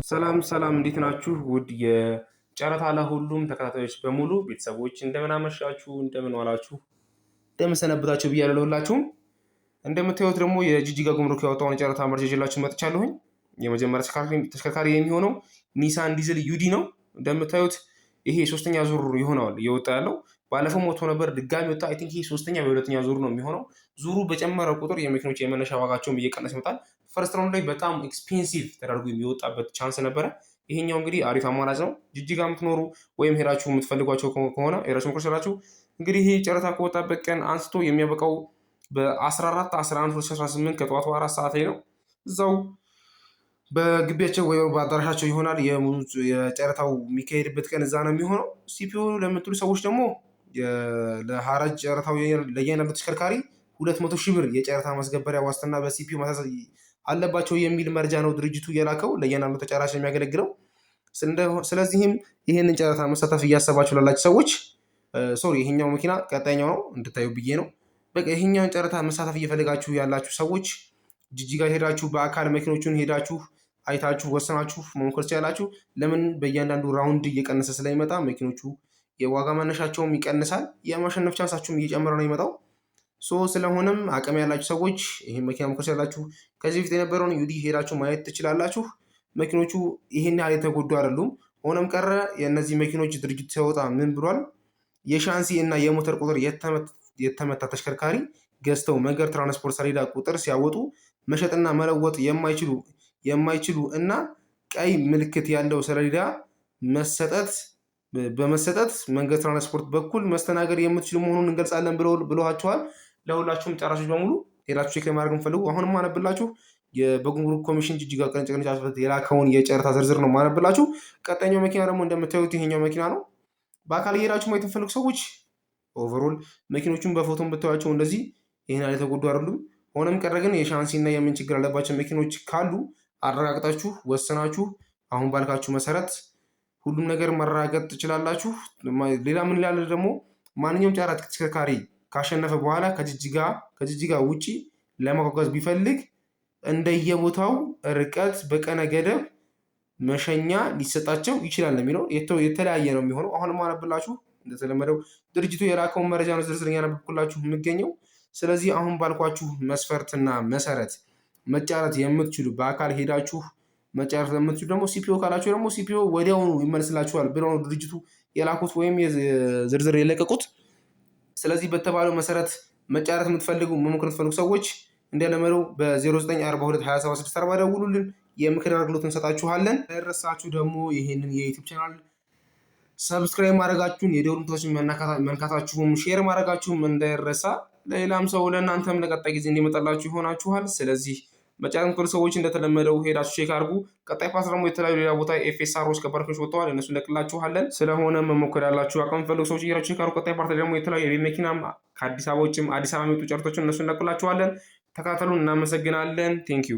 ሰላም ሰላም እንዴት ናችሁ? ውድ የጨረታ ለሁሉም ተከታታዮች በሙሉ ቤተሰቦች እንደምን አመሻችሁ፣ እንደምን ዋላችሁ፣ እንደምን ሰነበታችሁ ብያለሁ ለሁላችሁም። እንደምታዩት ደግሞ የጂጂጋ ጉምሩክ ያወጣውን የጨረታ መረጃ ይዤላችሁ መጥቻለሁኝ። የመጀመሪያ ተሽከርካሪ የሚሆነው ኒሳን ዲዝል ዩዲ ነው። እንደምታዩት ይሄ ሶስተኛ ዙር ይሆነዋል እየወጣ ያለው። ባለፈው ሞቶ ነበር ድጋሚ ወጣ። አይ ቲንክ ይሄ ሶስተኛ በሁለተኛ ዙር ነው የሚሆነው። ዙሩ በጨመረ ቁጥር የመኪኖች የመነሻ ዋጋቸውን እየቀነሰ ይመጣል። ፈርስት ራውንድ ላይ በጣም ኤክስፔንሲቭ ተደርጎ የሚወጣበት ቻንስ ነበረ። ይሄኛው እንግዲህ አሪፍ አማራጭ ነው። ጅጅጋ የምትኖሩ ወይም ሄዳችሁ የምትፈልጓቸው ከሆነ ሄዳችሁ መኮር እንግዲህ ይሄ ጨረታ ከወጣበት ቀን አንስቶ የሚያበቃው በ14/11/2018 ከጠዋቱ 4 ሰዓት ላይ ነው። እዛው በግቢያቸው ወይ በአዳራሻቸው ይሆናል። የጨረታው የሚካሄድበት ቀን እዛ ነው የሚሆነው። ሲፒኦ ለምትሉ ሰዎች ደግሞ ለሀራጅ ጨረታው ለእያንዳንዱ ተሽከርካሪ 200 ሺህ ብር የጨረታ ማስገበሪያ ዋስትና በሲፒኦ ማሳሰብ አለባቸው የሚል መረጃ ነው ድርጅቱ የላከው ለእያንዳንዱ ተጫራች የሚያገለግለው። ስለዚህም ይህንን ጨረታ መሳተፍ እያሰባችሁ ላላችሁ ሰዎች ሶሪ ይሄኛው መኪና ቀጣይኛው ነው እንድታዩ ብዬ ነው። በቃ ይሄኛውን ጨረታ መሳተፍ እየፈለጋችሁ ያላችሁ ሰዎች ጅጅጋ ሄዳችሁ በአካል መኪኖቹን ሄዳችሁ አይታችሁ ወሰናችሁ መሞከር ትችላላችሁ። ለምን በእያንዳንዱ ራውንድ እየቀነሰ ስለሚመጣ መኪኖቹ የዋጋ መነሻቸውም ይቀንሳል፣ የማሸነፍ ቻንሳችሁም እየጨመረ ነው ይመጣው። ስለሆነም አቅም ያላችሁ ሰዎች ይህን መኪና መሞከር ትችላላችሁ። ከዚህ በፊት የነበረውን ዩዲ ሄዳችሁ ማየት ትችላላችሁ። መኪኖቹ ይህን ያህል የተጎዱ አይደሉም። ሆነም ቀረ የእነዚህ መኪኖች ድርጅት ሲያወጣ ምን ብሏል? የሻንሲ እና የሞተር ቁጥር የተመታ ተሽከርካሪ ገዝተው መንገድ ትራንስፖርት ሰሌዳ ቁጥር ሲያወጡ መሸጥና መለወጥ የማይችሉ እና ቀይ ምልክት ያለው ሰሌዳ በመሰጠት መንገድ ትራንስፖርት በኩል መስተናገድ የምትችሉ መሆኑን እንገልጻለን ብለዋቸዋል። ለሁላችሁም ጨራሾች በሙሉ ሄዳችሁ ቼክ ለማድረግ የምፈልጉ አሁንም ማነብላችሁ በጉምሩክ ኮሚሽን ጅጅጋ ቅርንጫፍ የላከውን የጨረታ ዝርዝር ነው ማነብላችሁ። ቀጣኛው መኪና ደግሞ እንደምታዩት ይሄኛው መኪና ነው። በአካል እየሄዳችሁ ማየት የምትፈልጉ ሰዎች ኦቨሮል መኪኖቹን በፎቶ ብታዩዋቸው እንደዚህ ይህን ያህል የተጎዱ አይደሉም። ሆነም ቀረ ግን የሻንሲ እና የምን ችግር አለባቸው መኪኖች ካሉ አረጋግጣችሁ ወሰናችሁ አሁን ባልካችሁ መሰረት ሁሉም ነገር መረጋገጥ ትችላላችሁ። ሌላ ምን ላለ ደግሞ ማንኛውም ጨረታ ተሽከርካሪ ካሸነፈ በኋላ ከጅጅጋ ውጪ ለማጓጓዝ ቢፈልግ እንደየቦታው ርቀት በቀነ ገደብ መሸኛ ሊሰጣቸው ይችላል የሚለው የተለያየ ነው የሚሆነው። አሁን ማነብላችሁ እንደተለመደው ድርጅቱ የላከውን መረጃ ነው ዝርዝር ያነበብኩላችሁ የሚገኘው። ስለዚህ አሁን ባልኳችሁ መስፈርትና መሰረት መጫረት የምትችሉ በአካል ሄዳችሁ መጫረት የምትችሉ ደግሞ ሲፒኦ ካላችሁ ደግሞ ሲፒኦ ወዲያውኑ ይመልስላችኋል ብለው ነው ድርጅቱ የላኩት ወይም ዝርዝር የለቀቁት። ስለዚህ በተባለው መሰረት መጫረት የምትፈልጉ መሞከር የምትፈልጉ ሰዎች እንደለመደው በ09422764 ደውሉልን፣ የምክር አገልግሎት እንሰጣችኋለን። ሳይረሳችሁ ደግሞ ይህንን የዩቲዩብ ቻናል ሰብስክራይብ ማድረጋችሁን የደወል ምልክቱን መንካታችሁም ሼር ማድረጋችሁም እንዳይረሳ። ለሌላም ሰው ለእናንተም ለቀጣይ ጊዜ እንዲመጣላችሁ ይሆናችኋል። ስለዚህ መጫረት የምትፈልጉ ሰዎች እንደተለመደው ሄዳችሁ ቼክ አድርጉ። ቀጣይ ፓስ ደግሞ የተለያዩ ሌላ ቦታ ኤፍኤስአሮች ከባርኮች ወጥተዋል፣ እነሱ እንለቅላችኋለን። ስለሆነ መሞከር ያላችሁ አቅም የምትፈልጉ ሰዎች ሄዳችሁ ቼክ አድርጉ። ቀጣይ ፓርት ደግሞ የተለያዩ የቤት መኪናም ከአዲስ አበባ ውጭም አዲስ አበባ የሚወጡ ጨረቶችን እነሱ እንለቅላችኋለን። ተከታተሉን። እናመሰግናለን። ቴንኪዩ